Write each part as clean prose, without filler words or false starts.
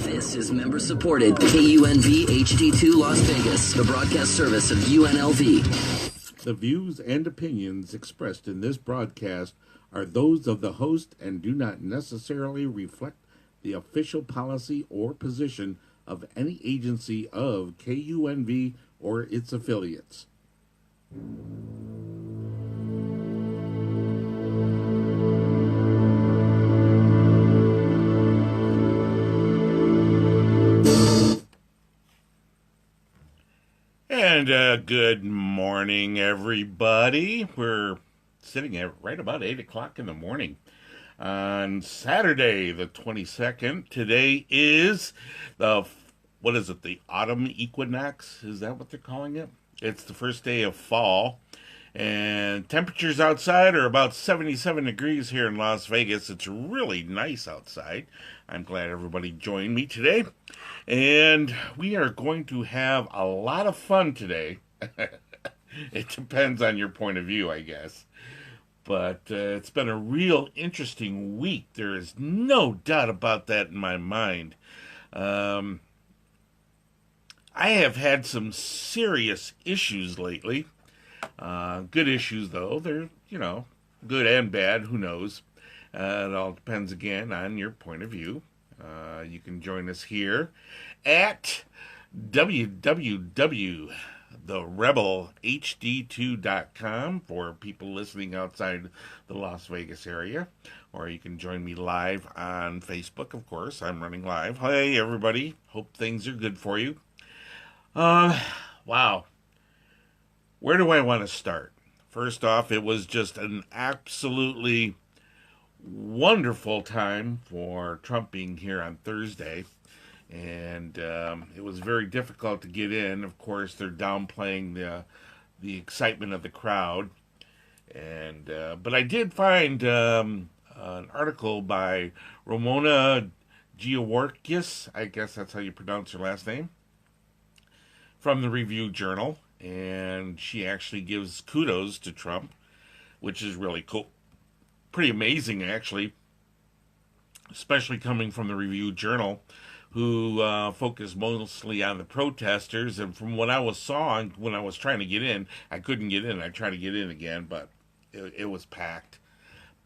This is member-supported KUNV HD2 Las Vegas, the broadcast service of UNLV. The views and opinions expressed in this broadcast are those of the host and do not necessarily reflect the official policy or position of any agency of KUNV or its affiliates. And good morning, everybody. We're sitting at right about 8 o'clock in the morning on Saturday, the 22nd. Today is the autumn equinox? Is that what they're calling it? It's the first day of fall. And temperatures outside are about 77 degrees here in Las Vegas. It's really nice outside. I'm glad everybody joined me today. And we are going to have a lot of fun today. It depends on your point of view, I guess. But it's been a real interesting week. There is no doubt about that in my mind. I have had some serious issues lately. Good issues, though. They're, good and bad. Who knows? It all depends, again, on your point of view. You can join us here at www.therebelhd2.com for people listening outside the Las Vegas area. Or you can join me live on Facebook, of course. I'm running live. Hey, everybody. Hope things are good for you. Wow. Where do I want to start? First off, it was just an absolutely wonderful time for Trump being here on Thursday. And it was very difficult to get in. Of course, they're downplaying the excitement of the crowd. And but I did find an article by Ramona Georgakis, I guess that's how you pronounce her last name, from the Review Journal. And she actually gives kudos to Trump, which is really cool. Pretty amazing, actually, especially coming from the Review Journal, who focused mostly on the protesters. And from what I saw when I was trying to get in, I couldn't get in. I tried to get in again, but it was packed.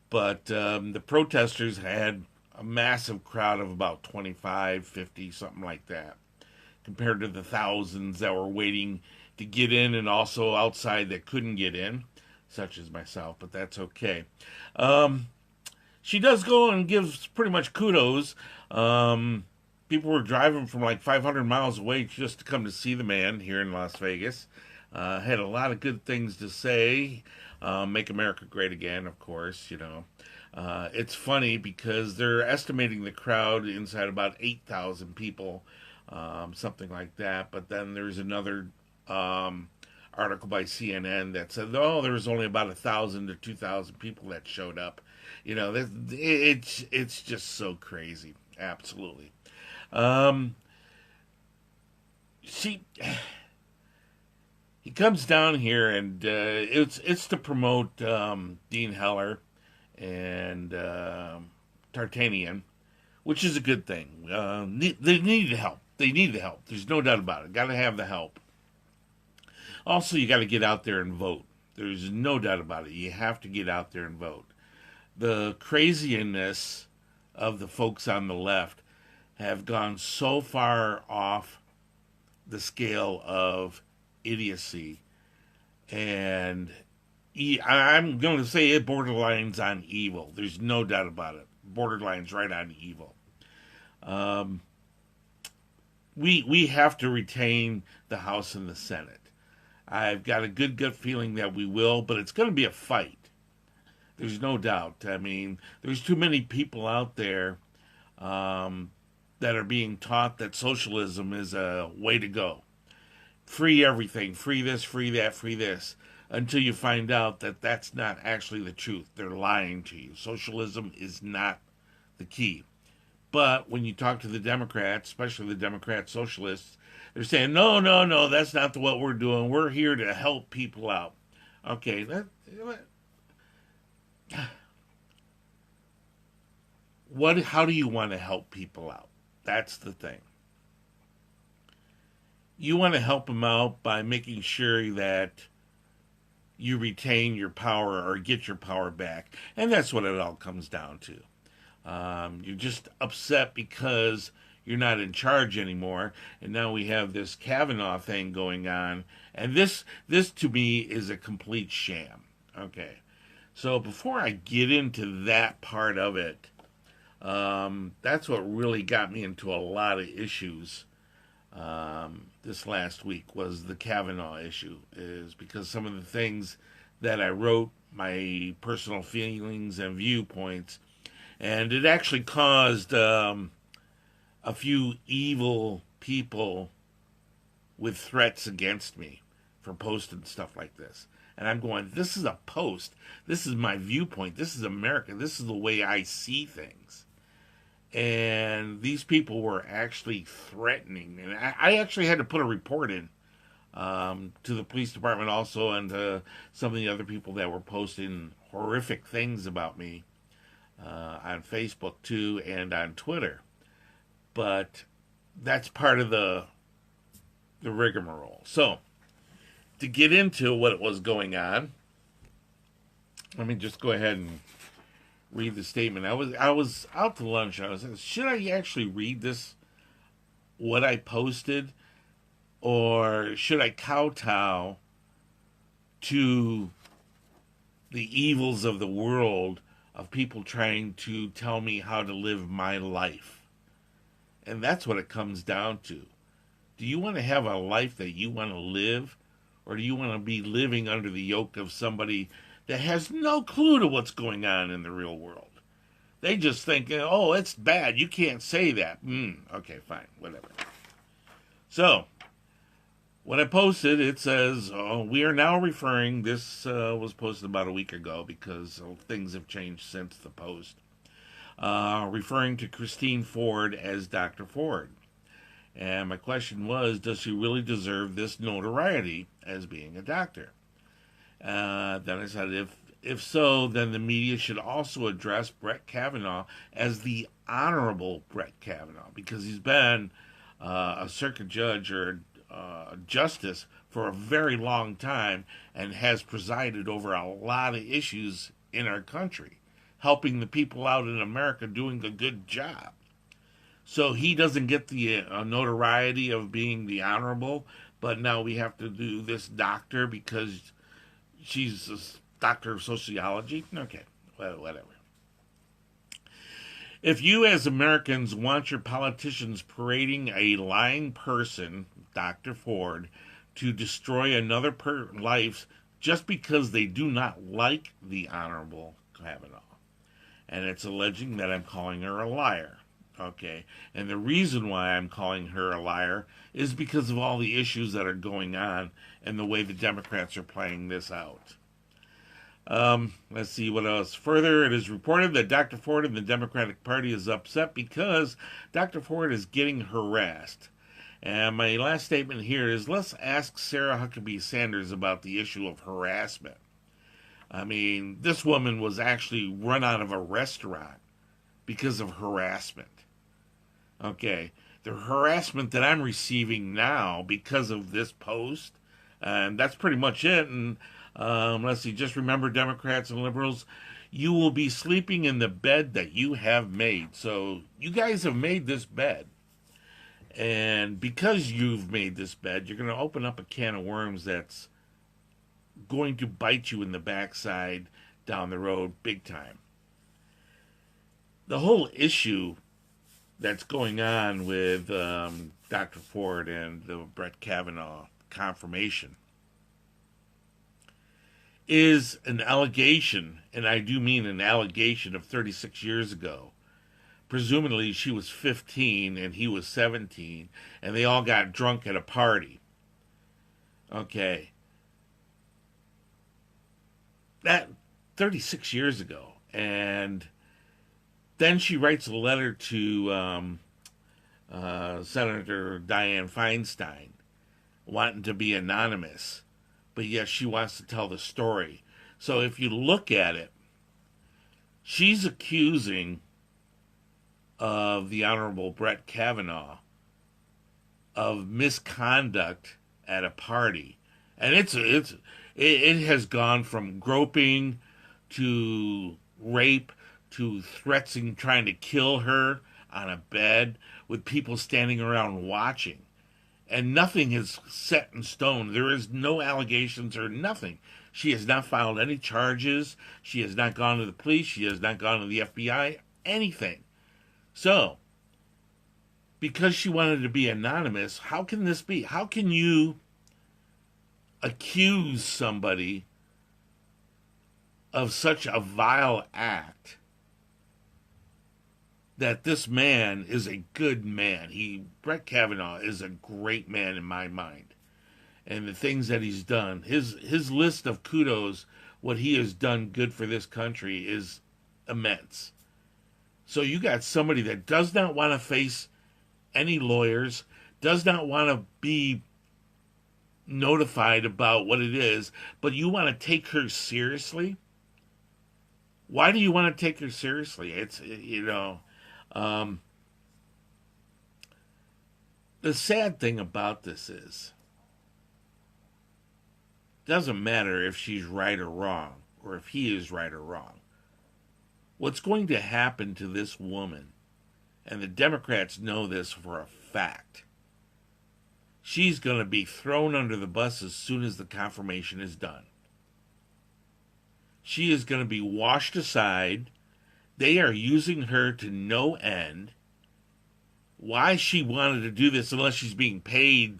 But the protesters had a massive crowd of about 25, 50, something like that, compared to the thousands that were waiting to get in and also outside that couldn't get in, such as myself, but that's okay. She does go and gives pretty much kudos. People were driving from like 500 miles away just to come to see the man here in Las Vegas. Had a lot of good things to say. Make America great again, of course, It's funny because they're estimating the crowd inside about 8,000 people, something like that. But then there's another article by CNN that said, there was only about 1,000 to 2,000 people that showed up. It's just so crazy. Absolutely. He comes down here and it's to promote Dean Heller and Tartanian, which is a good thing. They need the help. They need the help. There's no doubt about it. Got to have the help. Also, you got to get out there and vote. There's no doubt about it. You have to get out there and vote. The craziness of the folks on the left have gone so far off the scale of idiocy. And I'm going to say it borderlines on evil. There's no doubt about it. Borderlines right on evil. We have to retain the House and the Senate. I've got a good gut feeling that we will, but it's going to be a fight. There's no doubt. I mean, there's too many people out there that are being taught that socialism is a way to go. Free everything, free this, free that, free this, until you find out that that's not actually the truth. They're lying to you. Socialism is not the key. But when you talk to the Democrats, especially the Democrat socialists, they're saying, no, that's not what we're doing. We're here to help people out. Okay, how do you want to help people out? That's the thing. You want to help them out by making sure that you retain your power or get your power back. And that's what it all comes down to. You're just upset because you're not in charge anymore, and now we have this Kavanaugh thing going on, and this to me is a complete sham. Okay, so before I get into that part of it, that's what really got me into a lot of issues this last week was the Kavanaugh issue, is because some of the things that I wrote, my personal feelings and viewpoints, and it actually caused a few evil people with threats against me for posting stuff like this. And I'm going, this is a post. This is my viewpoint. This is America. This is the way I see things. And these people were actually threatening. And I actually had to put a report in to the police department also, and to some of the other people that were posting horrific things about me on Facebook too, and on Twitter. But that's part of the rigmarole. So, to get into what was going on, let me just go ahead and read the statement. I was out to lunch. I was like, should I actually read this, what I posted, or should I kowtow to the evils of the world of people trying to tell me how to live my life? And that's what it comes down to. Do you want to have a life that you want to live, or do you want to be living under the yoke of somebody that has no clue to what's going on in the real world? They just think, oh, it's bad. You can't say that. Okay, fine, whatever. So, when I posted, it says, we are now referring, this was posted about a week ago because things have changed since the post, referring to Christine Ford as Dr. Ford. And my question was, does she really deserve this notoriety as being a doctor? Then I said, if so, then the media should also address Brett Kavanaugh as the Honorable Brett Kavanaugh, because he's been a circuit judge or justice for a very long time and has presided over a lot of issues in our country, helping the people out in America, doing a good job. So he doesn't get the notoriety of being the honorable, but now we have to do this doctor because she's a doctor of sociology. Okay, well, whatever. If you as Americans want your politicians parading a lying person, Dr. Ford, to destroy another life just because they do not like the Honorable Kavanaugh, and it's alleging that I'm calling her a liar. Okay, and the reason why I'm calling her a liar is because of all the issues that are going on and the way the Democrats are playing this out. Let's see what else. Further, it is reported that Dr. Ford and the Democratic Party is upset because Dr. Ford is getting harassed. And my last statement here is, let's ask Sarah Huckabee Sanders about the issue of harassment. I mean, this woman was actually run out of a restaurant because of harassment. Okay, the harassment that I'm receiving now because of this post, and that's pretty much it. And let's see, just remember, Democrats and liberals, you will be sleeping in the bed that you have made. So you guys have made this bed. And because you've made this bed, you're going to open up a can of worms that's going to bite you in the backside down the road big time. The whole issue that's going on with Dr. Ford and the Brett Kavanaugh confirmation is an allegation, and I do mean an allegation, of 36 years ago. Presumably she was 15 and he was 17, and they all got drunk at a party. Okay. That 36 years ago. And then she writes a letter to Senator Dianne Feinstein wanting to be anonymous. but yet she wants to tell the story. So if you look at it, she's accusing of the Honorable Brett Kavanaugh of misconduct at a party, and it has gone from groping to rape to threatening trying to kill her on a bed with people standing around watching. And nothing is set in stone. There is no allegations or nothing. She has not filed any charges. She has not gone to the police. She has not gone to the FBI. Anything. So, because she wanted to be anonymous, how can this be? How can you accuse somebody of such a vile act? That this man is a good man. Brett Kavanaugh is a great man in my mind. And the things that he's done, his list of kudos, what he has done good for this country is immense. So you got somebody that does not want to face any lawyers, does not want to be notified about what it is, but you want to take her seriously? Why do you want to take her seriously? The sad thing about this is, it doesn't matter if she's right or wrong, or if he is right or wrong. What's going to happen to this woman, and the Democrats know this for a fact, she's going to be thrown under the bus as soon as the confirmation is done. She is going to be washed aside. They are using her to no end. Why she wanted to do this, unless she's being paid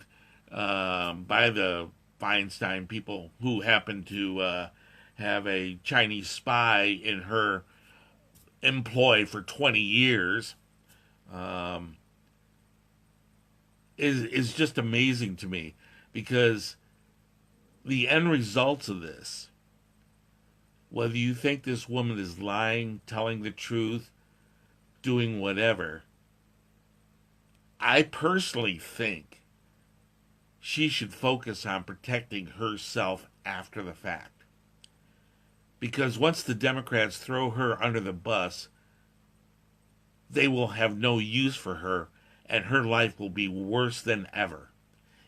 by the Feinstein people who happen to have a Chinese spy in her employ for 20 years, is just amazing to me, because the end results of this, whether you think this woman is lying, telling the truth, doing whatever, I personally think she should focus on protecting herself after the fact. Because once the Democrats throw her under the bus, they will have no use for her, and her life will be worse than ever.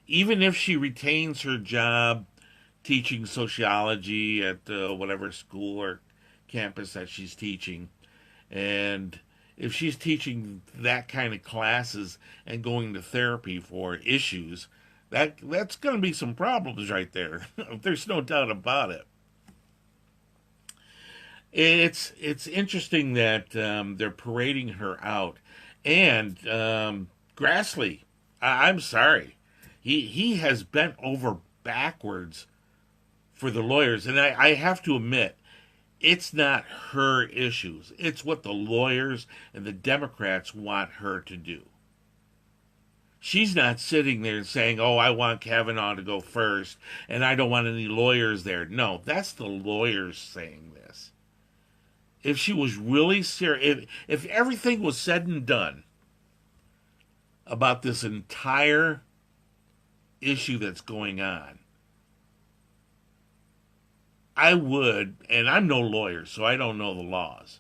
Even if she retains her job teaching sociology at whatever school or campus that she's teaching, and if she's teaching that kind of classes and going to therapy for issues, that's going to be some problems right there. There's no doubt about it. It's interesting that they're parading her out, and Grassley, I'm sorry, he has bent over backwards for the lawyers, and I have to admit, it's not her issues. It's what the lawyers and the Democrats want her to do. She's not sitting there saying, oh, I want Kavanaugh to go first, and I don't want any lawyers there. No, that's the lawyers saying this. If she was really serious, if everything was said and done about this entire issue that's going on, I would, and I'm no lawyer, so I don't know the laws,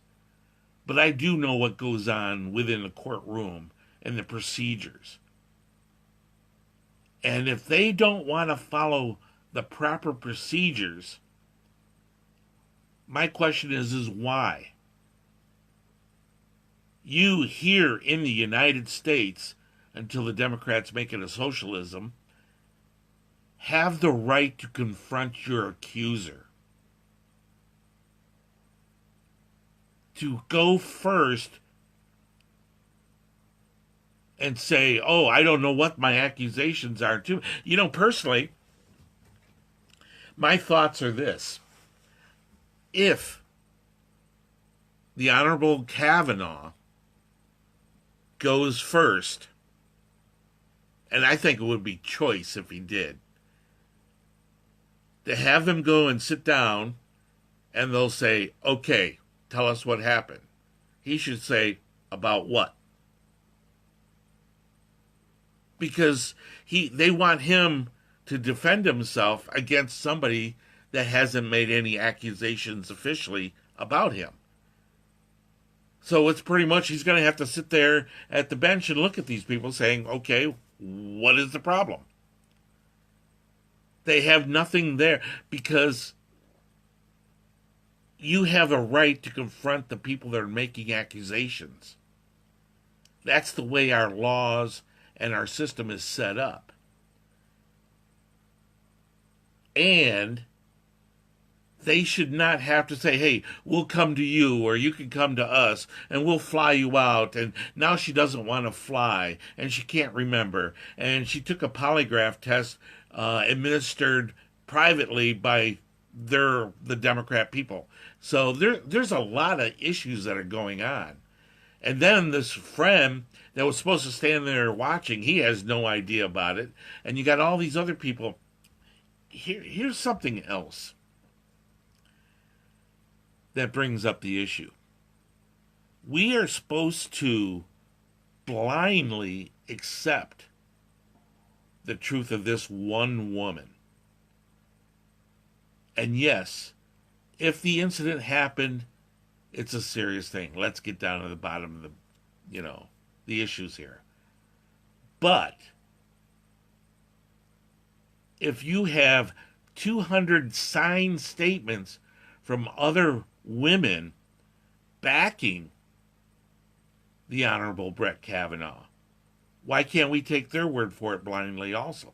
but I do know what goes on within the courtroom and the procedures. And if they don't want to follow the proper procedures, my question is why? You here in the United States, until the Democrats make it a socialism, have the right to confront your accuser. To go first and say, oh, I don't know what my accusations are too. You know, personally, my thoughts are this. If the Honorable Kavanaugh goes first, and I think it would be choice if he did, to have them go and sit down and they'll say, okay, tell us what happened. He should say, about what? Because they want him to defend himself against somebody that hasn't made any accusations officially about him. So it's pretty much he's going to have to sit there at the bench and look at these people saying, okay, what is the problem? They have nothing there because you have a right to confront the people that are making accusations. That's the way our laws and our system is set up. And they should not have to say, hey, we'll come to you or you can come to us and we'll fly you out. And now she doesn't want to fly and she can't remember. And she took a polygraph test administered privately by the Democrat people. So there's a lot of issues that are going on. And then this friend that was supposed to stand there watching, he has no idea about it. And you got all these other people. Here's something else that brings up the issue. We are supposed to blindly accept the truth of this one woman. And yes, if the incident happened, it's a serious thing. Let's get down to the bottom of the issues here. But if you have 200 signed statements from other women backing the Honorable Brett Kavanaugh, why can't we take their word for it blindly also?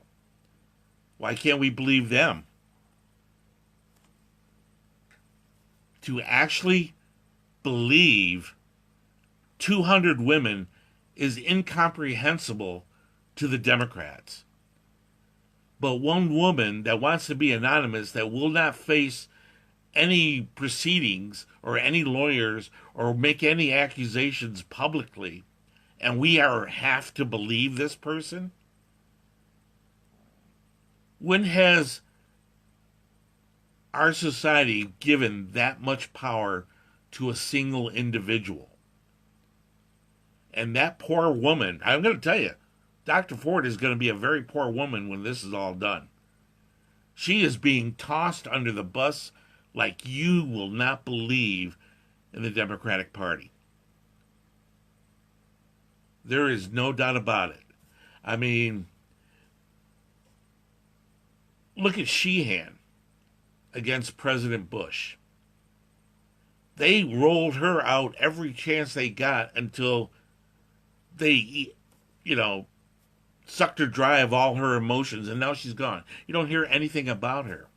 Why can't we believe them? To actually believe 200 women is incomprehensible to the Democrats. But one woman that wants to be anonymous, that will not face any proceedings or any lawyers or make any accusations publicly, and we have to believe this person? When has our society given that much power to a single individual? And that poor woman, I'm going to tell you, Dr. Ford is going to be a very poor woman when this is all done. She is being tossed under the bus like you will not believe in the Democratic Party. There is no doubt about it. I mean, look at Sheehan against President Bush. They rolled her out every chance they got until they, sucked her dry of all her emotions, and now she's gone. You don't hear anything about her.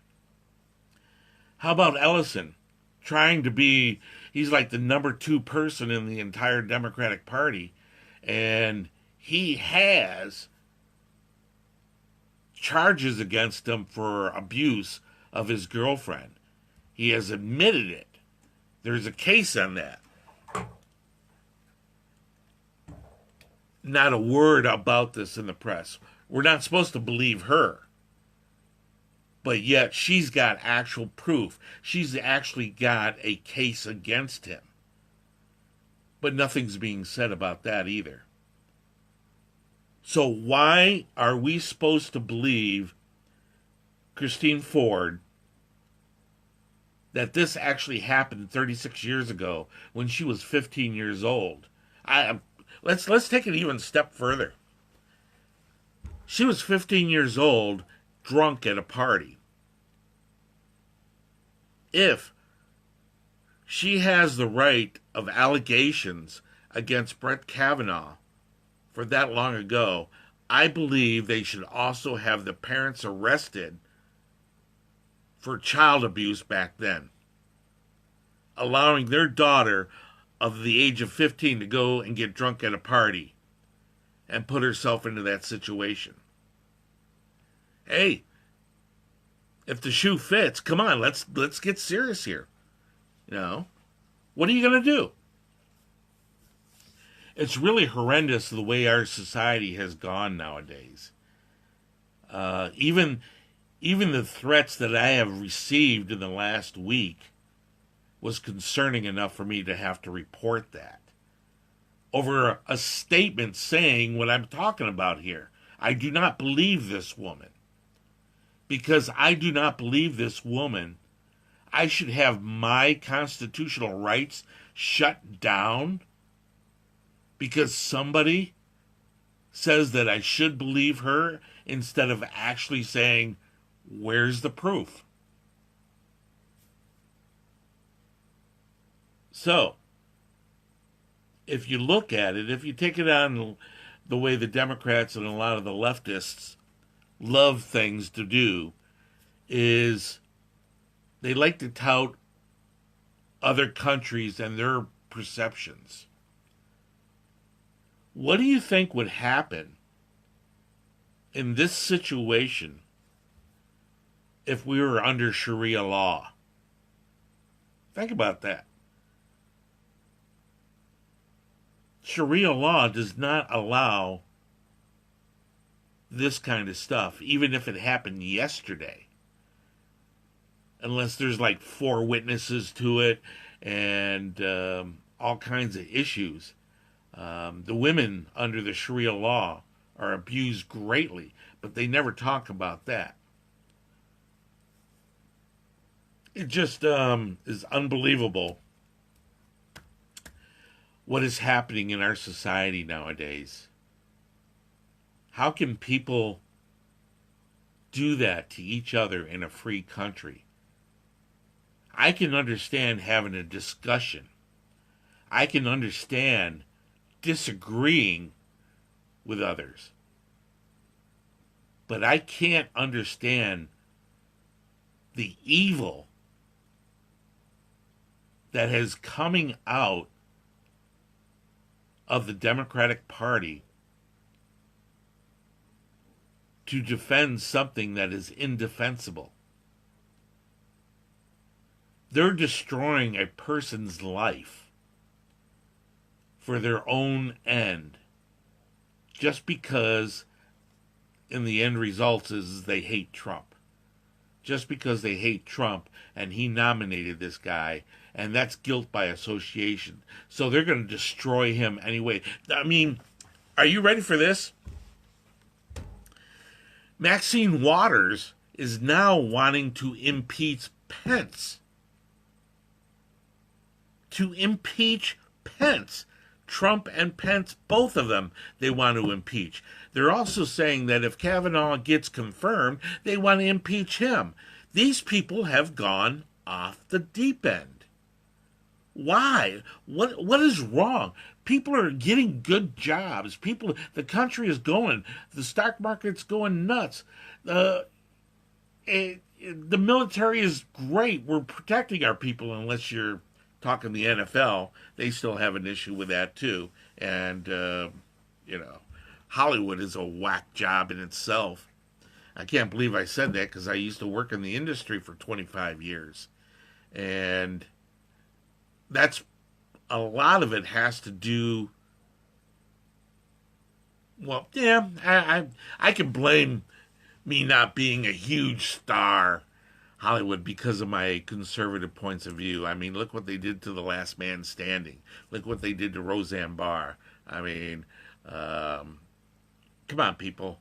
How about Ellison trying to be, he's like the number 2 person in the entire Democratic Party, and he has charges against him for abuse of his girlfriend. He has admitted it. There's a case on that. Not a word about this in the press. We're not supposed to believe her. But yet she's got actual proof. She's actually got a case against him. But nothing's being said about that either. So why are we supposed to believe Christine Ford that this actually happened 36 years ago when she was 15 years old? Let's take it even a step further. She was 15 years old, drunk at a party. If she has the right of allegations against Brett Kavanaugh for that long ago, I believe they should also have the parents arrested for child abuse back then, allowing their daughter of the age of 15 to go and get drunk at a party and put herself into that situation. Hey, if the shoe fits, come on, let's get serious here. What are you going to do? It's really horrendous the way our society has gone nowadays. Even the threats that I have received in the last week was concerning enough for me to have to report that over a statement saying what I'm talking about here. I do not believe this woman. because I do not believe this woman. I should have my constitutional rights shut down because somebody says that I should believe her instead of actually saying, where's the proof? So, if you look at it, if you take it on the way the Democrats and a lot of the leftists love things to do, is they like to tout other countries and their perceptions. What do you think would happen in this situation if we were under Sharia law? Think about that. Sharia law does not allow this kind of stuff, even if it happened yesterday. Unless there's like 4 witnesses to it and all kinds of issues. The women under the Sharia law are abused greatly, but they never talk about that. It just is unbelievable what is happening in our society nowadays. How can people do that to each other in a free country? I can understand having a discussion. I can understand disagreeing with others. But I can't understand the evil that is coming out of the Democratic Party to defend something that is indefensible. They're destroying a person's life for their own end just because in the end result is they hate Trump. Just because they hate Trump and he nominated this guy, and that's guilt by association. So they're going to destroy him anyway. I mean, are you ready for this? Maxine Waters is now wanting to impeach Pence. To impeach Pence. Trump and Pence, both of them, they want to impeach. They're also saying that if Kavanaugh gets confirmed, they want to impeach him. These people have gone off the deep end. Why? What is wrong? People are getting good jobs. The country is going. The stock market's going nuts. The military is great. We're protecting our people, unless you're talking the NFL. They still have an issue with that too. And Hollywood is a whack job in itself. I can't believe I said that because I used to work in the industry for 25 years. And that's a lot of it has to do. Well, yeah, I can blame me not being a huge star, Hollywood, because of my conservative points of view. I mean, look what they did to The Last Man Standing. Look what they did to Roseanne Barr. I mean, come on, people.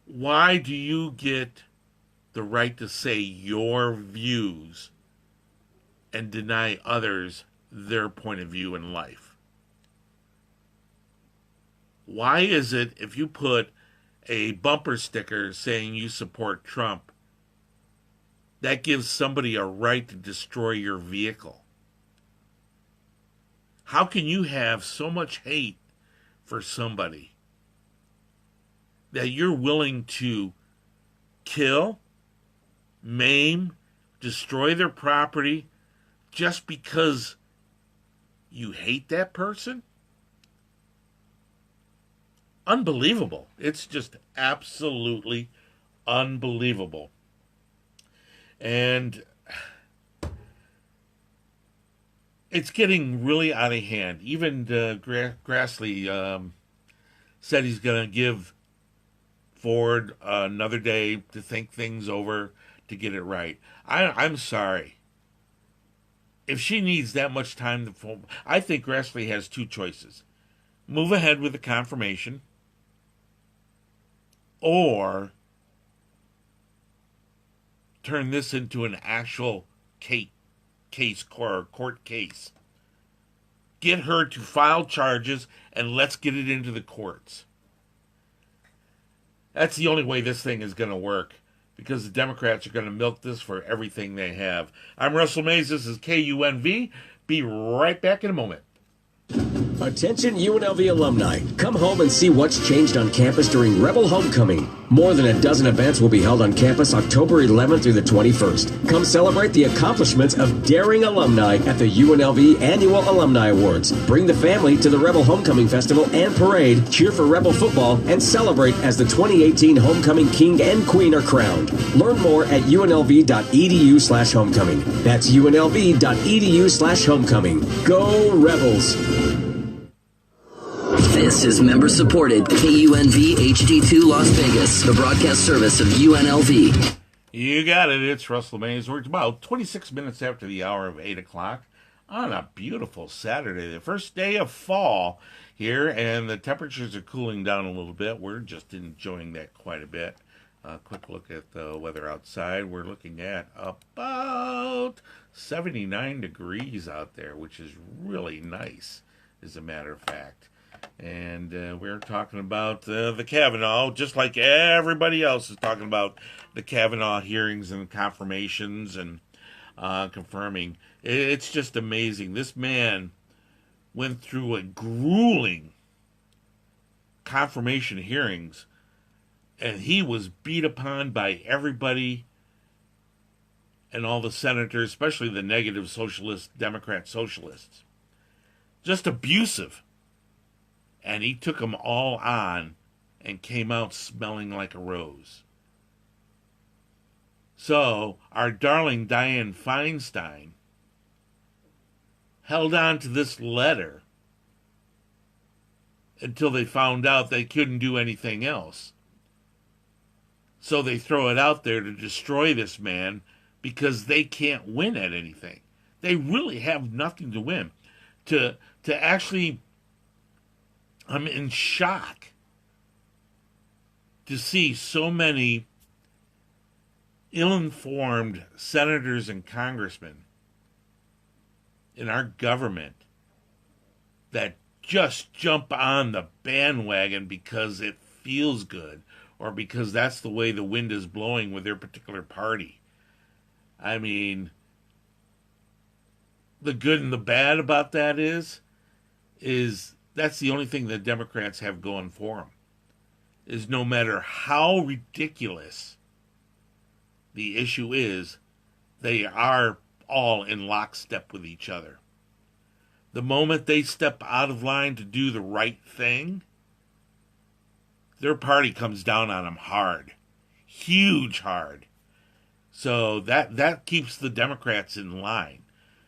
Why do you get the right to say your views and deny others their point of view in life? Why is it if you put a bumper sticker saying you support Trump, that gives somebody a right to destroy your vehicle? How can you have so much hate for somebody that you're willing to kill, maim, destroy their property just because you hate that person? Unbelievable. It's just absolutely unbelievable. And it's getting really out of hand. Even Grassley said he's going to give Ford another day to think things over, to get it right. I'm sorry. If she needs that much time, I think Grassley has 2 choices. Move ahead with the confirmation, or turn this into an actual court case. Get her to file charges and let's get it into the courts. That's the only way this thing is going to work, because the Democrats are going to milk this for everything they have. I'm Russell Mays. This is KUNV. Be right back in a moment. Attention UNLV alumni. Come home and see what's changed on campus during Rebel Homecoming. More than a dozen events will be held on campus October 11th through the 21st. Come celebrate the accomplishments of daring alumni at the UNLV Annual Alumni Awards. Bring the family to the Rebel Homecoming Festival and Parade, cheer for Rebel football, and celebrate as the 2018 Homecoming King and Queen are crowned. Learn more at unlv.edu/homecoming. That's unlv.edu/homecoming. Go Rebels! This is member-supported KUNV HD2 Las Vegas, the broadcast service of UNLV. You got it. It's Russell Mays. We're about 26 minutes after the hour of 8 o'clock on a beautiful Saturday, the first day of fall here, and the temperatures are cooling down a little bit. We're just enjoying that quite a bit. Quick look at the weather outside. We're looking at about 79 degrees out there, which is really nice, as a matter of fact. And we're talking about the Kavanaugh, just like everybody else is talking about the Kavanaugh hearings and confirmations and confirming. It's just amazing. This man went through a grueling confirmation hearings, and he was beat upon by everybody and all the senators, especially the negative socialist, Democrat socialists. Just abusive. And he took them all on and came out smelling like a rose. So, our darling Dianne Feinstein held on to this letter until they found out they couldn't do anything else. So they throw it out there to destroy this man because they can't win at anything. They really have nothing to win. To actually... I'm in shock to see so many ill-informed senators and congressmen in our government that just jump on the bandwagon because it feels good or because that's the way the wind is blowing with their particular party. I mean, the good and the bad about that is that's the only thing the Democrats have going for them, is no matter how ridiculous the issue is, they are all in lockstep with each other. The moment they step out of line to do the right thing, their party comes down on them hard, huge hard. So that keeps the Democrats in line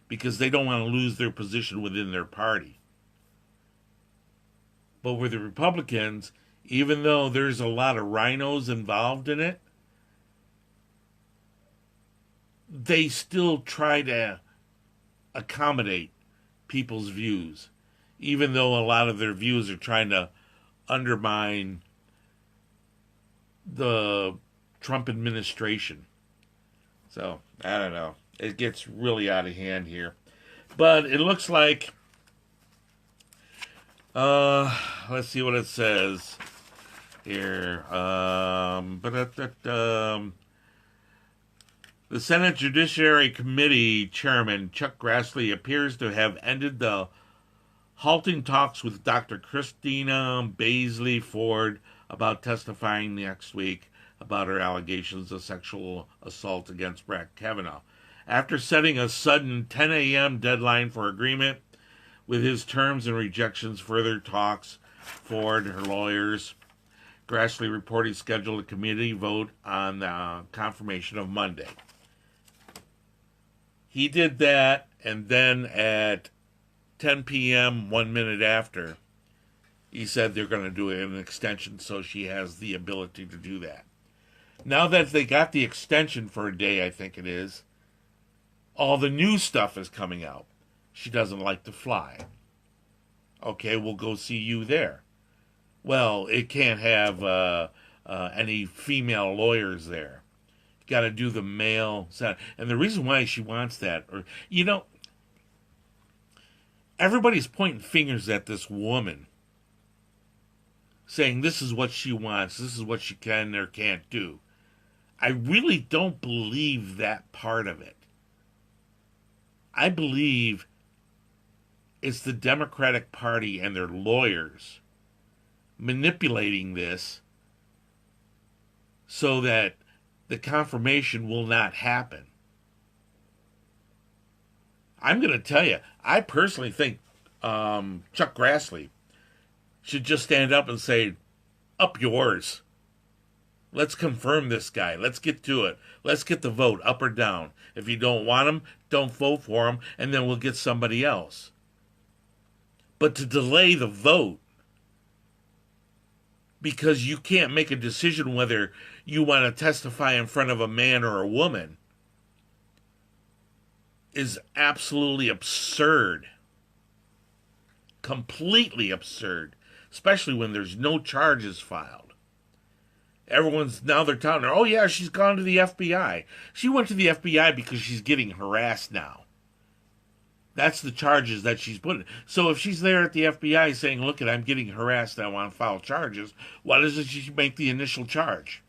because they don't want to lose their position within their party. But with the Republicans, even though there's a lot of rhinos involved in it, they still try to accommodate people's views, even though a lot of their views are trying to undermine the Trump administration. So, I don't know. It gets really out of hand here. But it looks like... let's see what it says here. The Senate Judiciary Committee Chairman Chuck Grassley appears to have ended the halting talks with Dr. Christina Baisley Ford about testifying next week about her allegations of sexual assault against Brett Kavanaugh. After setting a sudden 10 a.m. deadline for agreement with his terms and rejections, further talks, Ford, her lawyers, Grassley reported scheduled a committee vote on the confirmation of Monday. He did that, and then at 10 p.m., 1 minute after, he said they're going to do an extension so she has the ability to do that. Now that they got the extension for a day, I think it is, all the new stuff is coming out. She doesn't like to fly. Okay, we'll go see you there. Well, it can't have any female lawyers there. got to do the mail Senate. And the reason why she wants that, or everybody's pointing fingers at this woman, saying this is what she wants, this is what she can or can't do. I really don't believe that part of it. I believe it's the Democratic Party and their lawyers manipulating this so that the confirmation will not happen. I'm going to tell you, I personally think Chuck Grassley should just stand up and say, up yours. Let's confirm this guy. Let's get to it. Let's get the vote up or down. If you don't want him, don't vote for him, and then we'll get somebody else. But to delay the vote because you can't make a decision whether you want to testify in front of a man or a woman is absolutely absurd. Completely absurd. Especially when there's no charges filed. They're telling her, oh yeah, she's gone to the FBI. She went to the FBI because she's getting harassed now. That's the charges that she's putting. So if she's there at the FBI saying, look, I'm getting harassed and I want to file charges, why doesn't she make the initial charge?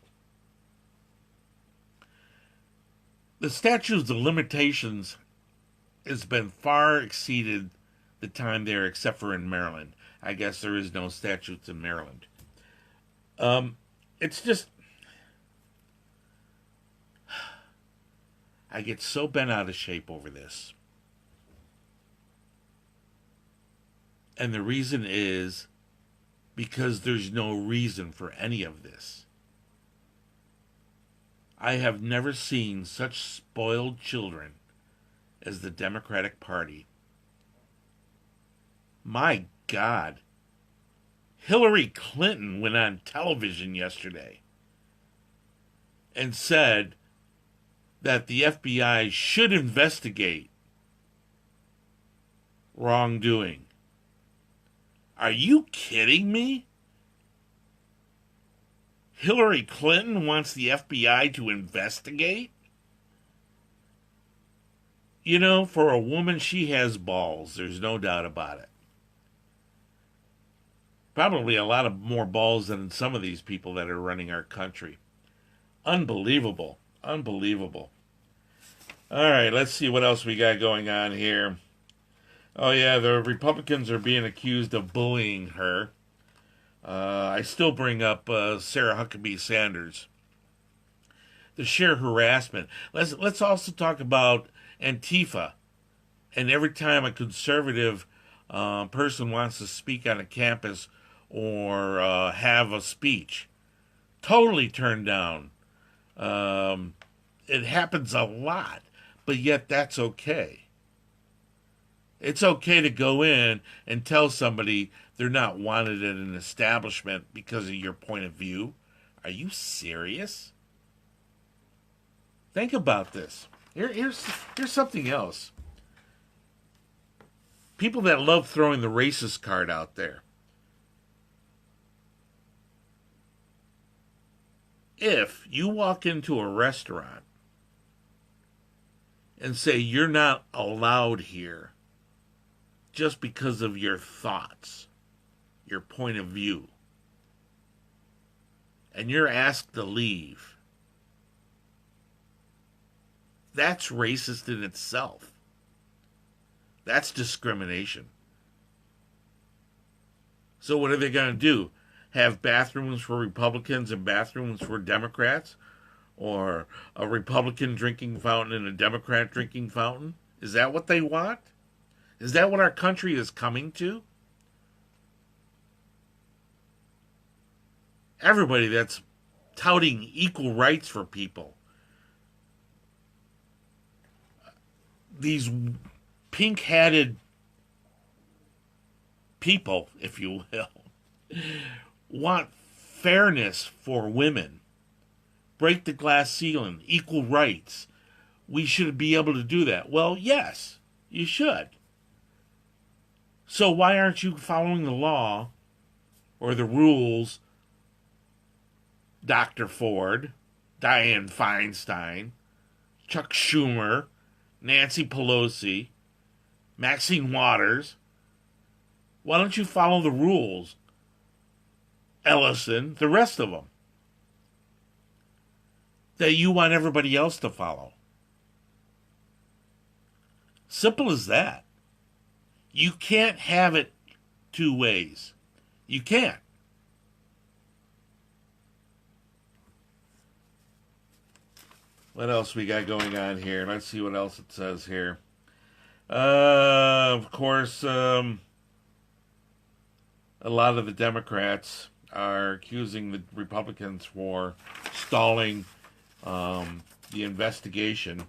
The statute of limitations has been far exceeded the time there, except for in Maryland. I guess there is no statutes in Maryland. It's just, I get so bent out of shape over this. And the reason is because there's no reason for any of this. I have never seen such spoiled children as the Democratic Party. My God. Hillary Clinton went on television yesterday and said that the FBI should investigate wrongdoing. Are you kidding me? Hillary Clinton wants the FBI to investigate? For a woman, she has balls. There's no doubt about it. Probably a lot of more balls than some of these people that are running our country. Unbelievable. Unbelievable. All right, let's see what else we got going on here. Oh, yeah, the Republicans are being accused of bullying her. I still bring up Sarah Huckabee Sanders. The sheer harassment. Let's also talk about Antifa. And every time a conservative person wants to speak on a campus or have a speech, totally turned down. It happens a lot, but yet that's okay. It's okay to go in and tell somebody they're not wanted at an establishment because of your point of view. Are you serious? Think about this. Here's something else. People that love throwing the racist card out there. If you walk into a restaurant and say you're not allowed here just because of your thoughts, your point of view, and you're asked to leave, that's racist in itself. That's discrimination. So what are they going to do? Have bathrooms for Republicans and bathrooms for Democrats? Or a Republican drinking fountain and a Democrat drinking fountain? Is that what they want? Is that what our country is coming to? Everybody that's touting equal rights for people, these pink-hatted people, if you will, want fairness for women, break the glass ceiling, equal rights. We should be able to do that. Well, yes, you should. So why aren't you following the law or the rules, Dr. Ford, Dianne Feinstein, Chuck Schumer, Nancy Pelosi, Maxine Waters. Why don't you follow the rules? Ellison, the rest of them, that you want everybody else to follow. Simple as that. You can't have it two ways. You can't. What else we got going on here? Let's see what else it says here. Of course, a lot of the Democrats are accusing the Republicans for stalling the investigation,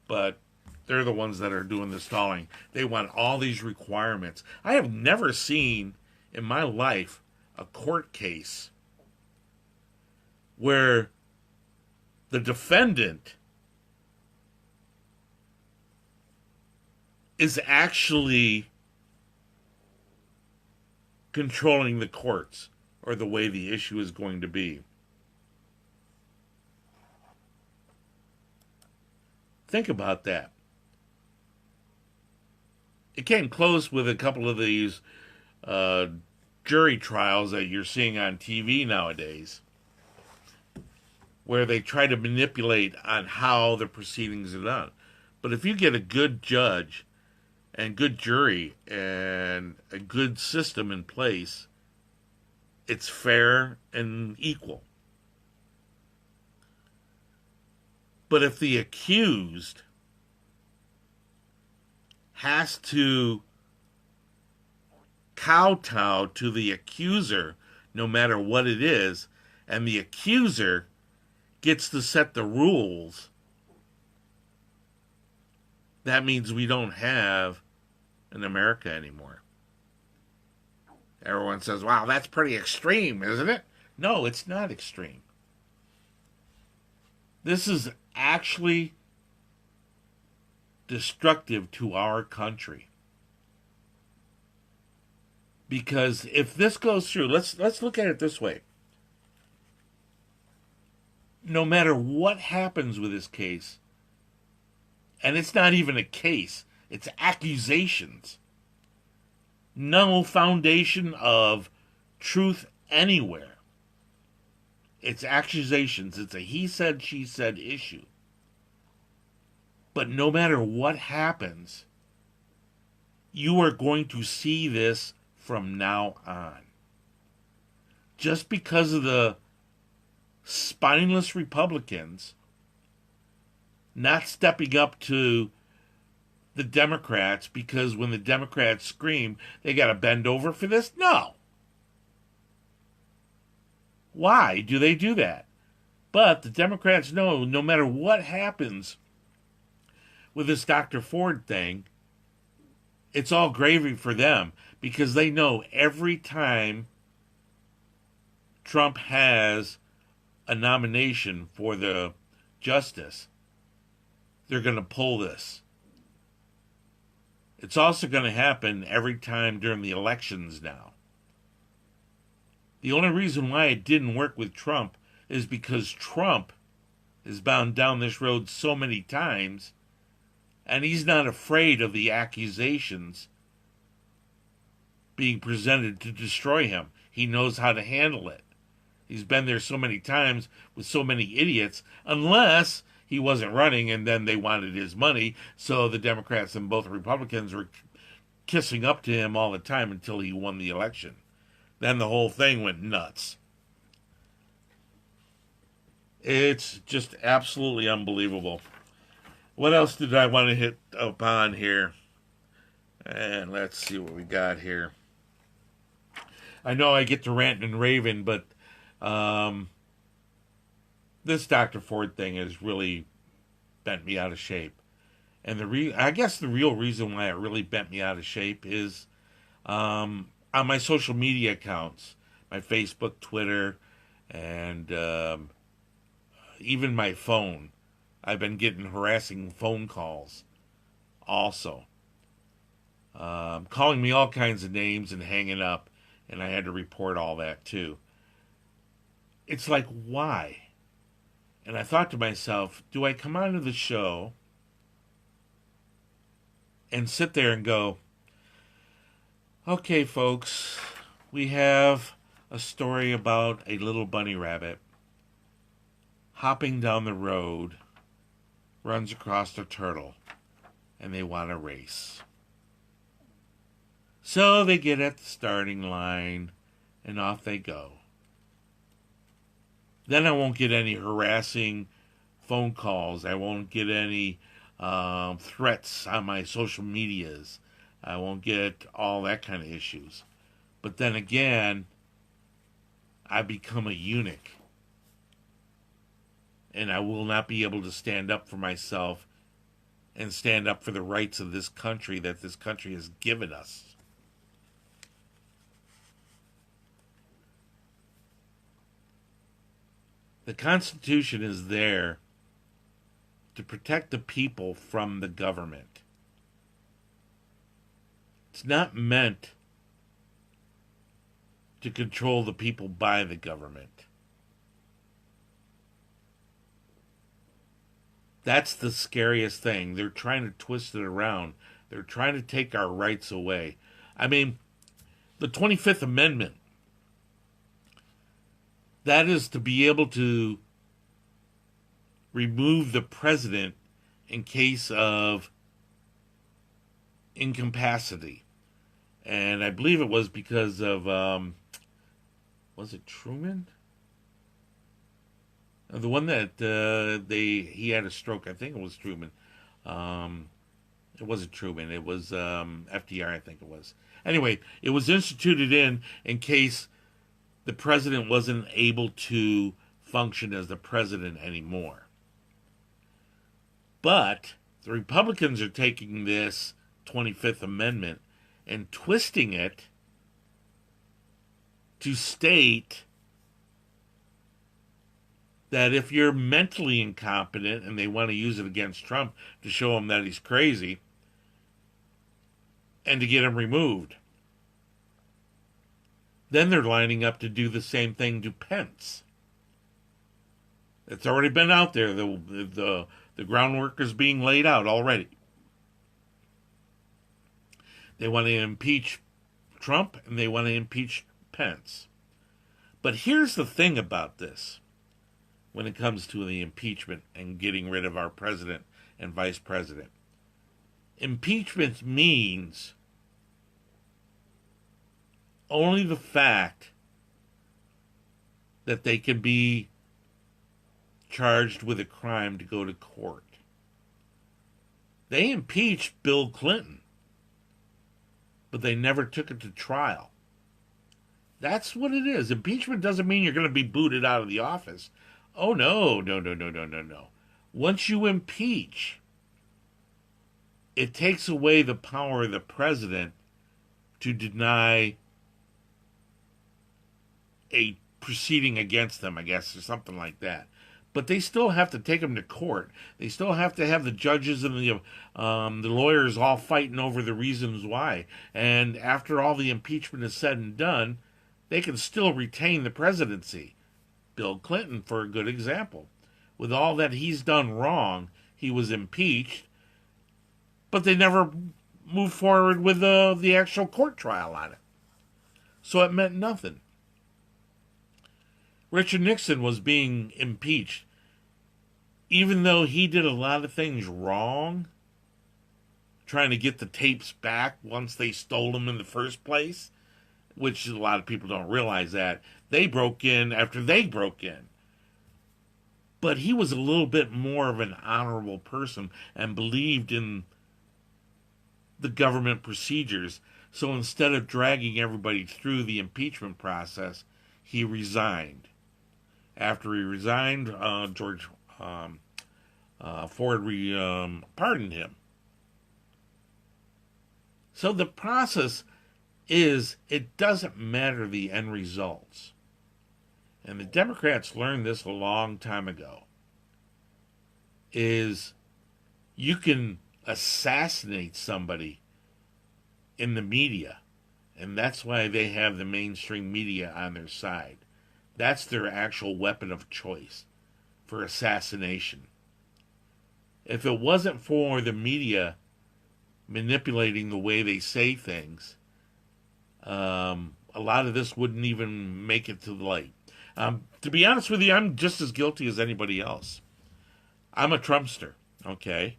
but they're the ones that are doing the stalling. They want all these requirements. I have never seen in my life a court case where the defendant is actually controlling the courts or the way the issue is going to be. Think about that. It came close with a couple of these jury trials that you're seeing on TV nowadays, where they try to manipulate on how the proceedings are done. But if you get a good judge and good jury and a good system in place, it's fair and equal. But if the accused has to kowtow to the accuser no matter what it is, and the accuser gets to set the rules, that means we don't have an America anymore. Everyone says, wow, that's pretty extreme, isn't it? No, it's not extreme. This is actually destructive to our country. Because if this goes through, let's look at it this way. No matter what happens with this case, and it's not even a case, it's accusations. No foundation of truth anywhere. It's accusations. It's a he said, she said issue. But no matter what happens, you are going to see this from now on. Just because of the spineless Republicans not stepping up to the Democrats, because when the Democrats scream, they got to bend over for this? No. Why do they do that? But the Democrats know no matter what happens with this Dr. Ford thing, it's all gravy for them, because they know every time Trump has a nomination for the justice, they're going to pull this. It's also going to happen every time during the elections now. The only reason why it didn't work with Trump is because Trump is bound down this road so many times, and he's not afraid of the accusations being presented to destroy him. He knows how to handle it. He's been there so many times with so many idiots, unless he wasn't running and then they wanted his money, so the Democrats and both Republicans were kissing up to him all the time until he won the election. Then the whole thing went nuts. It's just absolutely unbelievable. What else did I want to hit upon here? And let's see what we got here. I know I get to ranting and raving, but this Dr. Ford thing has really bent me out of shape. And I guess the real reason why it really bent me out of shape is on my social media accounts, my Facebook, Twitter, and even my phone. I've been getting harassing phone calls also. Calling me all kinds of names and hanging up, and I had to report all that too. It's like, why? And I thought to myself, do I come onto the show and sit there and go, okay, folks, we have a story about a little bunny rabbit hopping down the road, runs across a turtle, and they want to race. So they get at the starting line, and off they go. Then I won't get any harassing phone calls. I won't get any threats on my social medias. I won't get all that kind of issues. But then again, I become a eunuch. And I will not be able to stand up for myself and stand up for the rights of this country that this country has given us. The Constitution is there to protect the people from the government. It's not meant to control the people by the government. That's the scariest thing. They're trying to twist it around. They're trying to take our rights away. I mean, the 25th Amendment, that is to be able to remove the president in case of incapacity. And I believe it was because of, was it Truman? The one that he had a stroke. I think it was Truman. It wasn't Truman. It was FDR, I think it was. Anyway, it was instituted in case the president wasn't able to function as the president anymore. But the Republicans are taking this 25th Amendment and twisting it to state that if you're mentally incompetent, and they want to use it against Trump to show him that he's crazy and to get him removed, then they're lining up to do the same thing to Pence. It's already been out there. The groundwork is being laid out already. They want to impeach Trump and they want to impeach Pence. But here's the thing about this when it comes to the impeachment and getting rid of our president and vice president. Impeachment means only the fact that they can be charged with a crime to go to court. They impeached Bill Clinton, but they never took it to trial. That's what it is. Impeachment doesn't mean you're going to be booted out of the office. Oh, no. Once you impeach, it takes away the power of the president to deny a proceeding against them, I guess, or something like that. But they still have to take them to court. They still have to have the judges and the lawyers all fighting over the reasons why. And after all the impeachment is said and done, they can still retain the presidency. Bill Clinton, for a good example. With all that he's done wrong, he was impeached, but they never moved forward with the actual court trial on it. So it meant nothing. Richard Nixon was being impeached. Even though he did a lot of things wrong, trying to get the tapes back once they stole them in the first place, which a lot of people don't realize that. They broke in after they broke in. But he was a little bit more of an honorable person and believed in the government procedures. So instead of dragging everybody through the impeachment process, he resigned. After he resigned, George Ford pardoned him. So the process is, it doesn't matter the end results. And the Democrats learned this a long time ago, is you can assassinate somebody in the media, and that's why they have the mainstream media on their side. That's their actual weapon of choice. for assassination. If it wasn't for the media manipulating the way they say things, a lot of this wouldn't even make it to the light. To be honest with you, I'm just as guilty as anybody else. I'm a Trumpster, okay?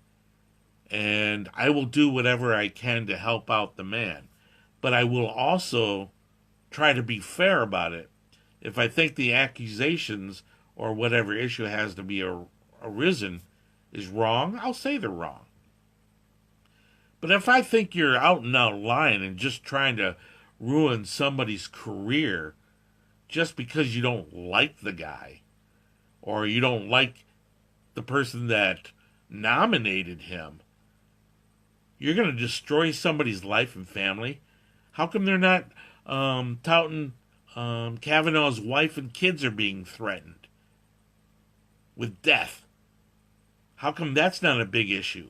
And I will do whatever I can to help out the man. But I will also try to be fair about it. If I think the accusations or whatever issue has to be arisen is wrong, I'll say they're wrong. But if I think you're out and out lying and just trying to ruin somebody's career just because you don't like the guy or you don't like the person that nominated him, you're going to destroy somebody's life and family. How come they're not touting Kavanaugh's wife and kids are being threatened with death? How come that's not a big issue?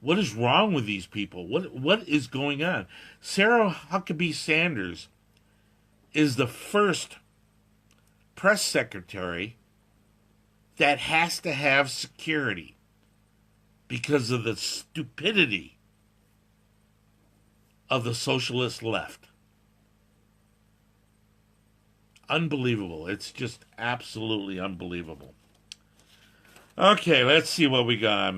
What is wrong with these people? What is going on? Sarah Huckabee Sanders is the first press secretary that has to have security because of the stupidity of the socialist left. Unbelievable. It's just absolutely unbelievable. Okay, let's see what we got.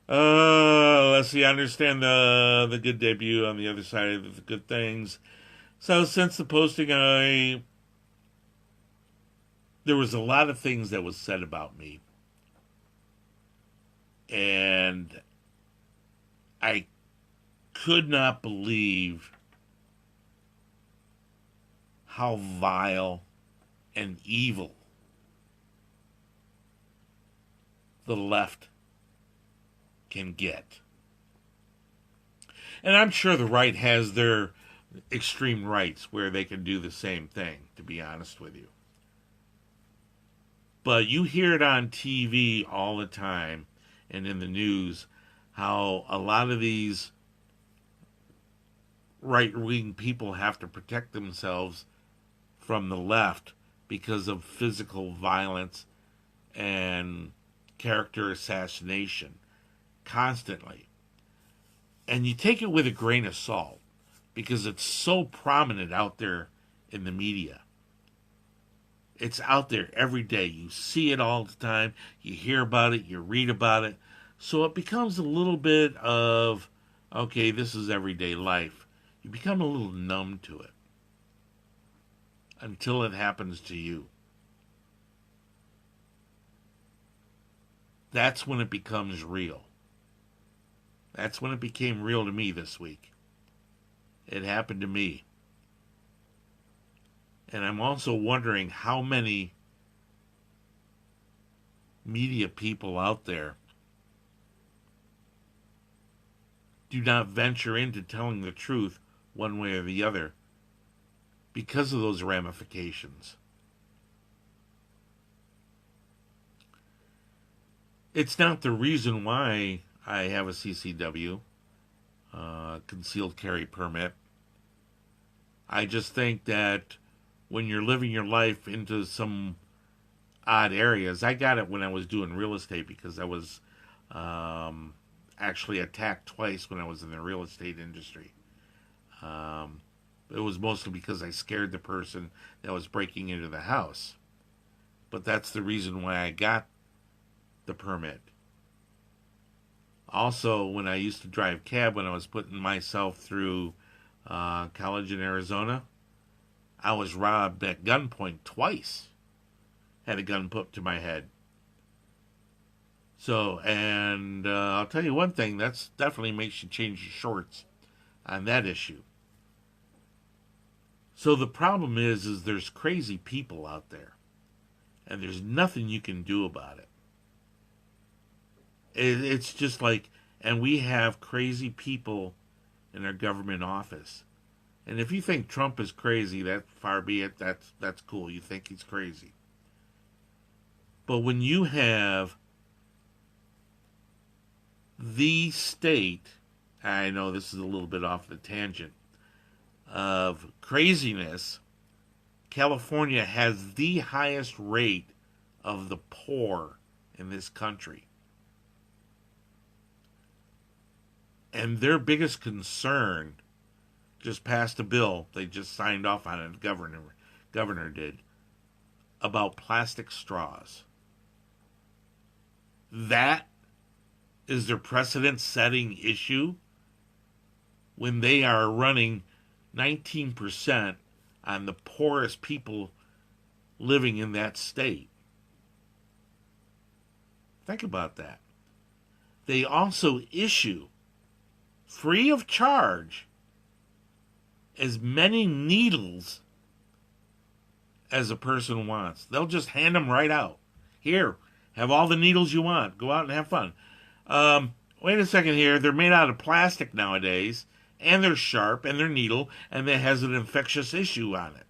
Let's see. I understand the good debut on the other side of the good things. So since the posting, there was a lot of things that was said about me. And I could not believe how vile and evil the left can get. And I'm sure the right has their extreme rights where they can do the same thing, to be honest with you. But you hear it on TV all the time and in the news how a lot of these right-wing people have to protect themselves from the left because of physical violence and character assassination constantly. And you take it with a grain of salt because it's so prominent out there in the media. It's out there every day. You see it all the time. You hear about it. You read about it. So it becomes a little bit of, okay, this is everyday life. You become a little numb to it until it happens to you. That's when it becomes real. That's when it became real to me this week. It happened to me. And I'm also wondering how many media people out there do not venture into telling the truth one way or the other because of those ramifications. It's not the reason why I have a CCW, concealed carry permit. I just think that when you're living your life into some odd areas, I got it when I was doing real estate because I was actually attacked twice when I was in the real estate industry. It was mostly because I scared the person that was breaking into the house. But that's the reason why I got the permit. Also, when I used to drive cab, when I was putting myself through college in Arizona, I was robbed at gunpoint twice. Had a gun put to my head. So, and I'll tell you one thing, that's definitely makes you change your shorts on that issue. So the problem is there's crazy people out there, and there's nothing you can do about it. It's just like, and we have crazy people in our government office. And if you think Trump is crazy, that far be it, that's cool. You think he's crazy. But when you have the state, I know this is a little bit off the tangent, of craziness California has the highest rate of the poor in this country. And their biggest concern just passed a bill. They just signed off on it. The governor did, about plastic straws. That is their precedent-setting issue when they are running 19% on the poorest people living in that state. Think about that. They also issue, free of charge, as many needles as a person wants. They'll just hand them right out. Here, have all the needles you want. Go out and have fun. Wait a second here. They're made out of plastic nowadays, and they're sharp, and they're needle, and it has an infectious issue on it.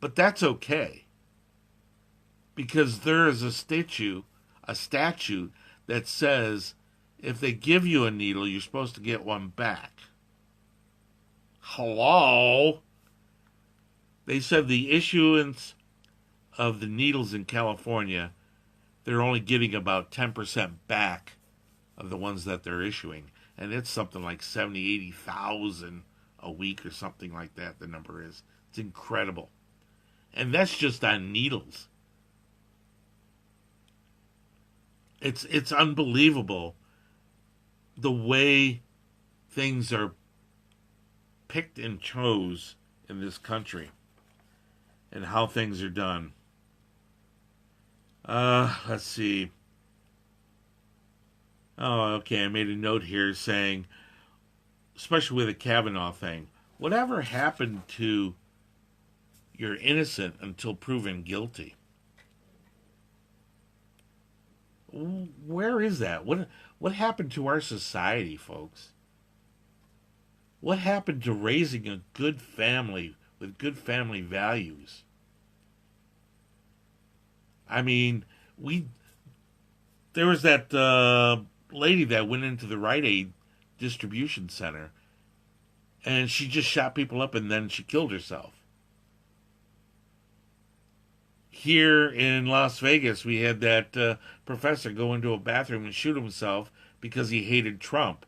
But that's okay, because there is a statute that says if they give you a needle, you're supposed to get one back. Hello? They said the issuance of the needles in California, they're only getting about 10% back of the ones that they're issuing. And it's something like 70,000, 80,000 a week or something like that, the number is. It's incredible. And that's just on needles. It's unbelievable the way things are picked and chose in this country and how things are done. Let's see. Oh, okay, I made a note here saying, especially with the Kavanaugh thing, whatever happened to you're innocent until proven guilty? Where is that? What happened to our society, folks? What happened to raising a good family with good family values? I mean, there was that lady that went into the Rite Aid distribution center, and she just shot people up and then she killed herself. Here in Las Vegas, we had that professor go into a bathroom and shoot himself because he hated Trump.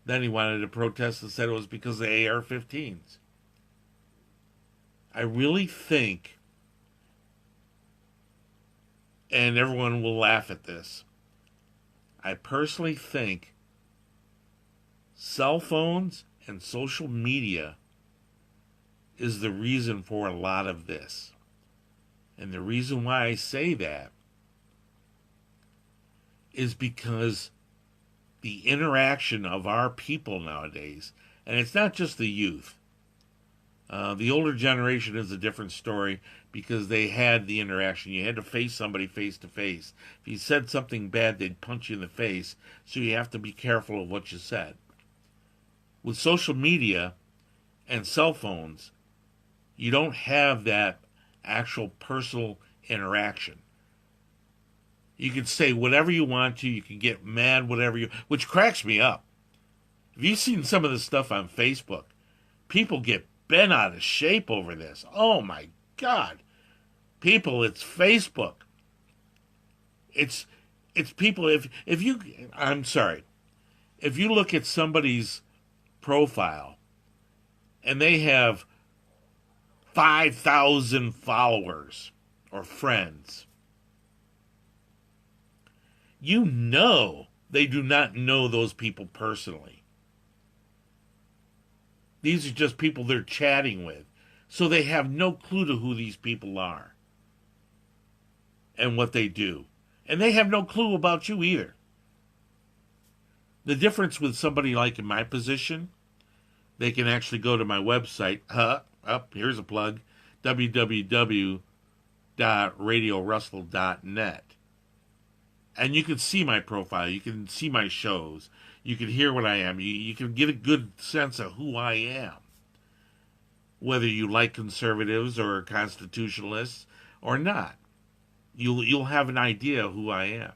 Then he wanted to protest and said it was because of AR-15s. I really think, and everyone will laugh at this, I personally think cell phones and social media is the reason for a lot of this. And the reason why I say that is because the interaction of our people nowadays, and it's not just the youth. The older generation is a different story because they had the interaction. You had to face somebody face to face. If you said something bad, they'd punch you in the face, so you have to be careful of what you said. With social media and cell phones, you don't have that actual personal interaction. You can say whatever you want to. You can get mad, which cracks me up. Have you seen some of the stuff on Facebook? People get bent out of shape over this. Oh my God. People, it's Facebook. It's people, if you look at somebody's profile and they have 5,000 followers or friends, you know they do not know those people personally. These are just people they're chatting with. So they have no clue to who these people are and what they do. And they have no clue about you either. The difference with somebody like in my position, they can actually go to my website, here's a plug, www.radiorussell.net. And you can see my profile. You can see my shows. You can hear what I am. You can get a good sense of who I am. Whether you like conservatives or constitutionalists or not. You'll have an idea of who I am.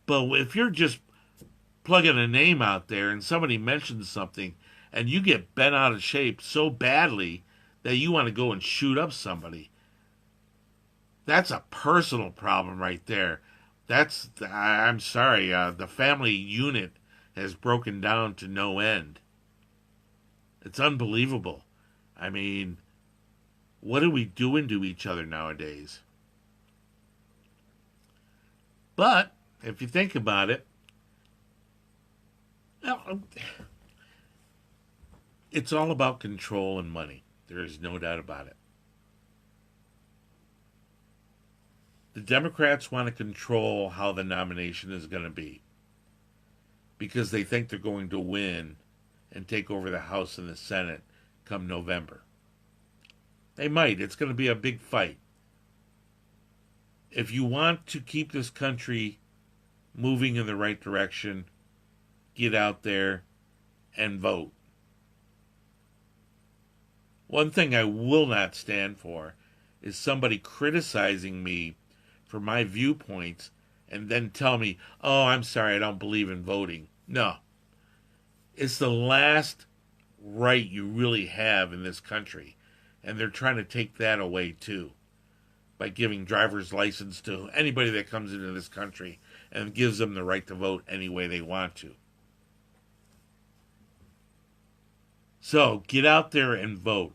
But if you're just plugging a name out there and somebody mentions something and you get bent out of shape so badly that you want to go and shoot up somebody. That's a personal problem right there. I'm sorry, the family unit has broken down to no end. It's unbelievable. I mean, what are we doing to each other nowadays? But, if you think about it, it's all about control and money. There is no doubt about it. The Democrats want to control how the nomination is going to be because they think they're going to win and take over the House and the Senate come November. They might. It's going to be a big fight. If you want to keep this country moving in the right direction, get out there and vote. One thing I will not stand for is somebody criticizing me for my viewpoints and then tell me, oh, I'm sorry, I don't believe in voting. No. It's the last right you really have in this country. And they're trying to take that away too by giving driver's license to anybody that comes into this country and gives them the right to vote any way they want to. So get out there and vote.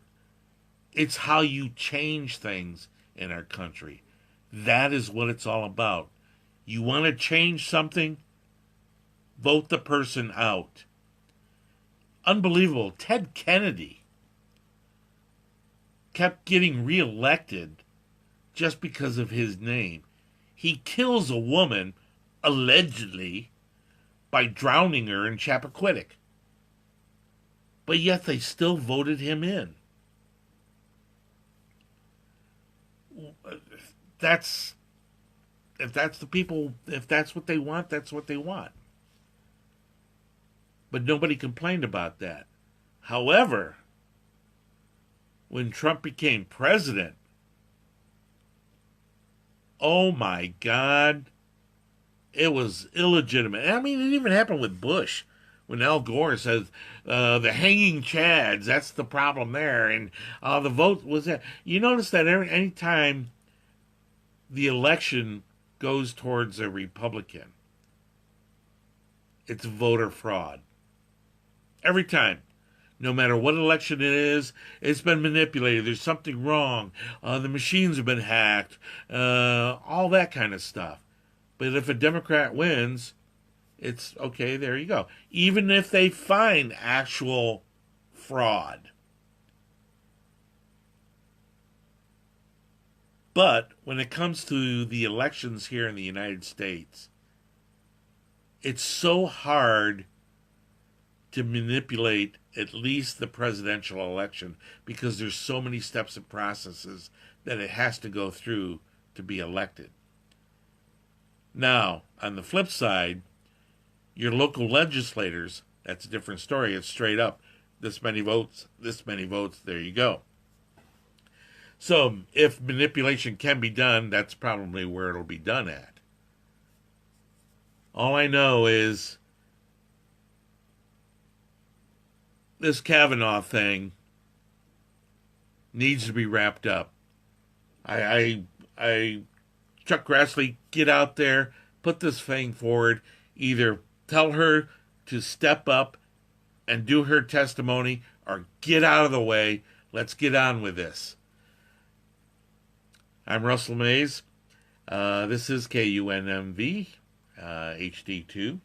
It's how you change things in our country. That is what it's all about. You want to change something? Vote the person out. Unbelievable. Ted Kennedy kept getting reelected just because of his name. He kills a woman, allegedly, by drowning her in Chappaquiddick. But yet they still voted him in. If that's what they want, that's what they want. But nobody complained about that. However, when Trump became president, oh my God, it was illegitimate. I mean, it even happened with Bush. When Al Gore says, the hanging chads, that's the problem there. And the vote was that. You notice that any time the election goes towards a Republican, it's voter fraud. Every time. No matter what election it is, it's been manipulated. There's something wrong. The machines have been hacked. All that kind of stuff. But if a Democrat wins, it's okay, there you go. Even if they find actual fraud. But when it comes to the elections here in the United States, it's so hard to manipulate at least the presidential election because there's so many steps and processes that it has to go through to be elected. Now, on the flip side, your local legislators, that's a different story. It's straight up, this many votes, there you go. So, if manipulation can be done, that's probably where it'll be done at. All I know is this Kavanaugh thing needs to be wrapped up. I Chuck Grassley, get out there, put this thing forward, either tell her to step up and do her testimony or get out of the way. Let's get on with this. I'm Russell Mays. This is KUNMV, HD2.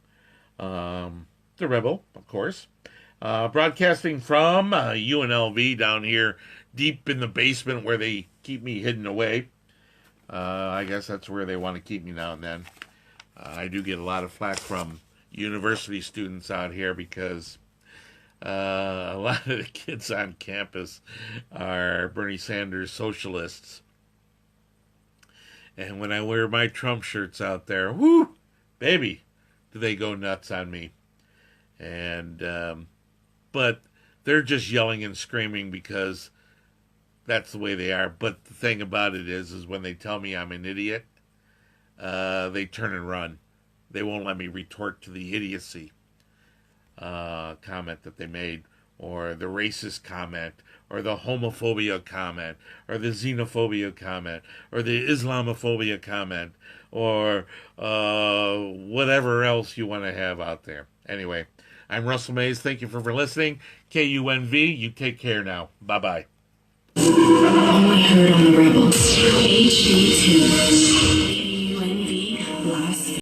The Rebel, of course. Broadcasting from UNLV down here deep in the basement where they keep me hidden away. I guess that's where they want to keep me now and then. I do get a lot of flack from university students out here because a lot of the kids on campus are Bernie Sanders socialists. And when I wear my Trump shirts out there, whoo, baby, do they go nuts on me. And but they're just yelling and screaming because that's the way they are. But the thing about it is when they tell me I'm an idiot, they turn and run. They won't let me retort to the idiocy comment that they made or the racist comment, or the homophobia comment, or the xenophobia comment, or the Islamophobia comment, or whatever else you want to have out there. Anyway, I'm Russell Mays. Thank you for listening. KUNV, you take care now. Bye-bye. All I heard on the Rebel, HD2.